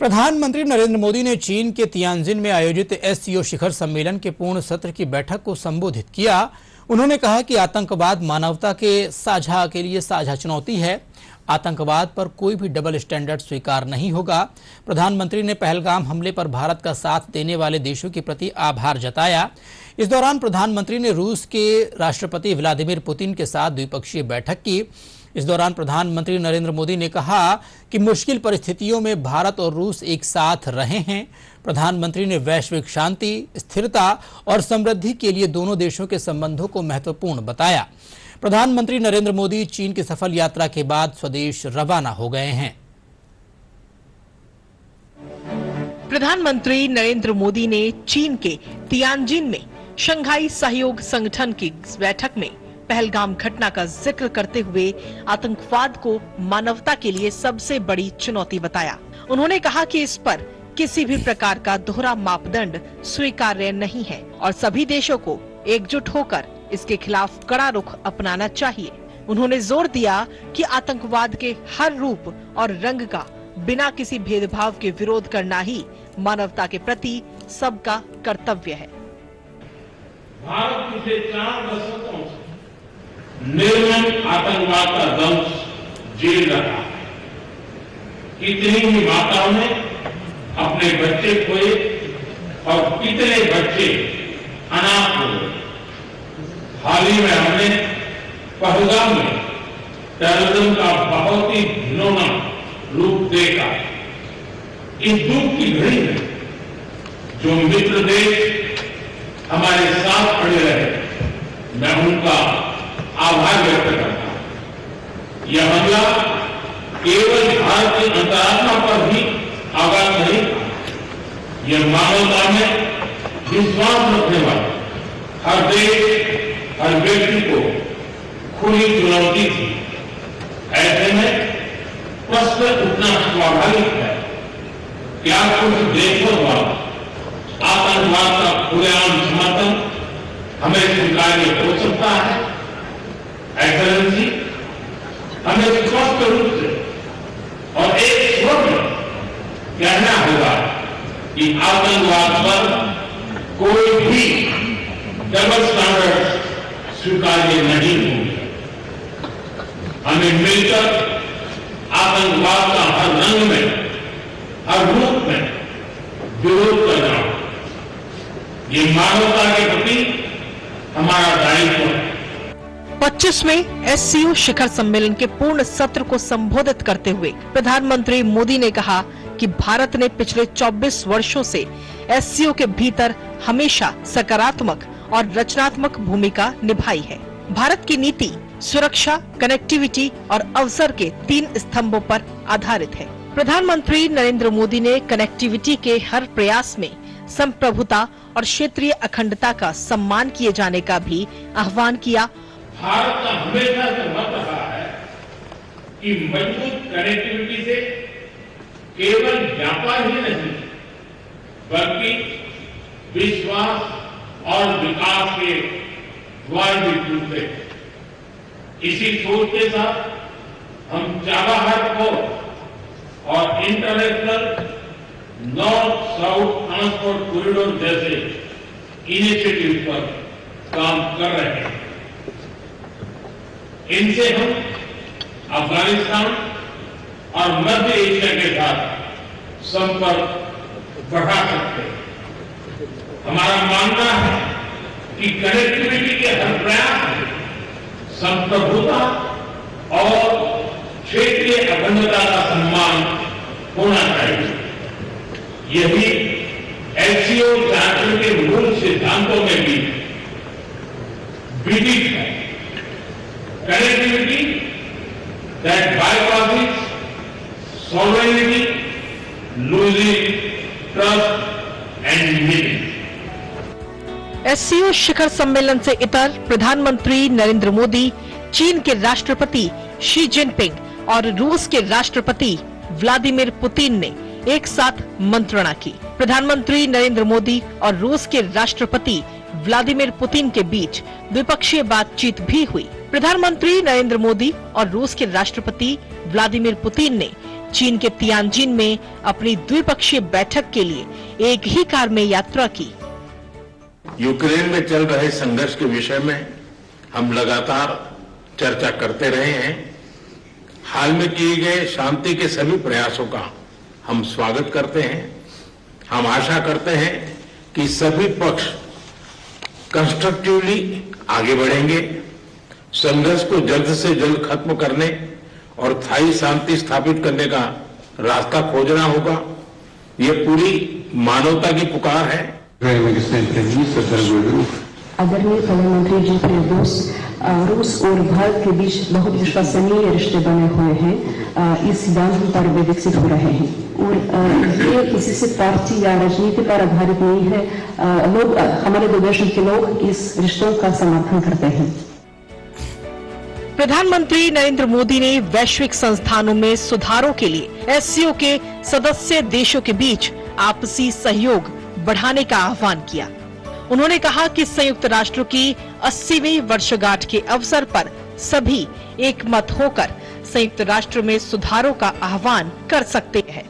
प्रधानमंत्री नरेंद्र मोदी ने चीन के तियानजिन में आयोजित एससीओ शिखर सम्मेलन के पूर्ण सत्र की बैठक को संबोधित किया। उन्होंने कहा कि आतंकवाद मानवता के लिए साझा चुनौती है। आतंकवाद पर कोई भी डबल स्टैंडर्ड स्वीकार नहीं होगा। प्रधानमंत्री ने पहलगाम हमले पर भारत का साथ देने वाले देशों के प्रति आभार जताया। इस दौरान प्रधानमंत्री ने रूस के राष्ट्रपति व्लादिमीर पुतिन के साथ द्विपक्षीय बैठक की। इस दौरान प्रधानमंत्री नरेंद्र मोदी ने कहा कि मुश्किल परिस्थितियों में भारत और रूस एक साथ रहे हैं। प्रधानमंत्री ने वैश्विक शांति, स्थिरता और समृद्धि के लिए दोनों देशों के संबंधों को महत्वपूर्ण बताया। प्रधानमंत्री नरेंद्र मोदी चीन की सफल यात्रा के बाद स्वदेश रवाना हो गए हैं। प्रधानमंत्री नरेंद्र मोदी ने चीन के तियानजिन में शंघाई सहयोग संगठन की बैठक में पहलगाम घटना का जिक्र करते हुए आतंकवाद को मानवता के लिए सबसे बड़ी चुनौती बताया। उन्होंने कहा कि इस पर किसी भी प्रकार का दोहरा मापदंड स्वीकार्य नहीं है और सभी देशों को एकजुट होकर इसके खिलाफ कड़ा रुख अपनाना चाहिए। उन्होंने जोर दिया कि आतंकवाद के हर रूप और रंग का बिना किसी भेदभाव के विरोध करना ही मानवता के प्रति सबका कर्तव्य है। भारत पिछले 4 दशकों से निर्मम आतंकवाद का दंश झेल रहा है। कितनी ही माताओं ने अपने बच्चे खोए और कितने बच्चे अनाथ हो गए। हाल ही में हमने पहलगाम में टेररिज्म का बहुत ही घिनौना रूप देखा। इस दुख की घड़ी में जो मित्र देश हमारे साथ खड़े रहे, मैं उनका आभार व्यक्त करता हूं। यह हमला केवल भारत की अंतरात्मा पर ही आघात नहीं था, यह मानवता में विश्वास रखने वाले हर देश, हर व्यक्ति को खुली चुनौती थी। ऐसे में प्रश्न उठना स्वाभाविक है, क्या कुछ देशों द्वारा आतंकवाद का खुलेआम समर्थन हमें स्वीकार्य हो सकता है? एक्सेलेंसी, हमें स्पष्ट रूप से और एक स्वर में कहना होगा कि आतंकवाद पर कोई भी डबल स्टैंडर्ड स्वीकार्य नहीं होंगे। हमें मिलकर आतंकवाद का हर रंग में, हर रूप में विरोध करना होगा। ये मानवता के प्रति हमारा दायित्व है। 25वें एससीओ शिखर सम्मेलन के पूर्ण सत्र को संबोधित करते हुए प्रधानमंत्री मोदी ने कहा कि भारत ने पिछले 24 वर्षों से एससीओ के भीतर हमेशा सकारात्मक और रचनात्मक भूमिका निभाई है। भारत की नीति सुरक्षा, कनेक्टिविटी और अवसर के 3 स्तंभों पर आधारित है। प्रधानमंत्री नरेंद्र मोदी ने कनेक्टिविटी के हर प्रयास में संप्रभुता और क्षेत्रीय अखंडता का सम्मान किए जाने का भी आह्वान किया। भारत का हमेशा से मत रहा है कि मजबूत कनेक्टिविटी से केवल व्यापार ही नहीं बल्कि विश्वास और विकास के द्वार भी खुलते हैं। इसी सोच के साथ हम चाबहार पोर्ट और international north south transport corridor जैसे इनिशिएटिव पर काम कर रहे हैं। इनसे हम अफगानिस्तान और मध्य एशिया के साथ संपर्क बढ़ा सकते हैं। हमारा मानना है कि कनेक्टिविटी के हर प्रयास में संप्रभुता और क्षेत्रीय अखंडता का सम्मान होना चाहिए। यही एससीओ चार्टर के मूल सिद्धांतों में भी विदित है। Connectivity that bypasses sovereignty, losing trust and meaning. SCO शिखर सम्मेलन से इतर प्रधानमंत्री नरेंद्र मोदी, चीन के राष्ट्रपति शी जिनपिंग और रूस के राष्ट्रपति व्लादिमीर पुतिन ने एक साथ मंत्रणा की। प्रधानमंत्री नरेंद्र मोदी और रूस के राष्ट्रपति व्लादिमीर पुतिन के बीच द्विपक्षीय बातचीत भी हुई। प्रधानमंत्री नरेंद्र मोदी और रूस के राष्ट्रपति व्लादिमीर पुतिन ने चीन के तियानजिन में अपनी द्विपक्षीय बैठक के लिए एक ही कार में यात्रा की। यूक्रेन में चल रहे संघर्ष के विषय में हम लगातार चर्चा करते रहे हैं। हाल में किए गए शांति के सभी प्रयासों का हम स्वागत करते हैं। हम आशा करते हैं कि सभी पक्ष कंस्ट्रक्टिवली आगे बढ़ेंगे, संघर्ष को जल्द से जल्द खत्म करने और स्थायी शांति स्थापित करने का रास्ता खोजना होगा। ये पूरी मानवता की पुकार है। आदरणीय प्रधानमंत्री जी, प्रिय दोस्त, रूस और भारत के बीच बहुत विश्वसनीय रिश्ते बने हुए हैं। इस सिद्धांत पर वे विकसित हो रहे हैं और ये किसी से पार्टी या राजनीति पर आधारित नहीं है। लोग, हमारे दो देशों के लोग इस रिश्तों का समर्थन करते हैं। प्रधानमंत्री नरेंद्र मोदी ने वैश्विक संस्थानों में सुधारों के लिए एससीओ के सदस्य देशों के बीच आपसी सहयोग बढ़ाने का आह्वान किया। उन्होंने कहा कि संयुक्त राष्ट्र की 80वीं वर्षगांठ के अवसर पर सभी एकमत होकर संयुक्त राष्ट्र में सुधारों का आह्वान कर सकते हैं।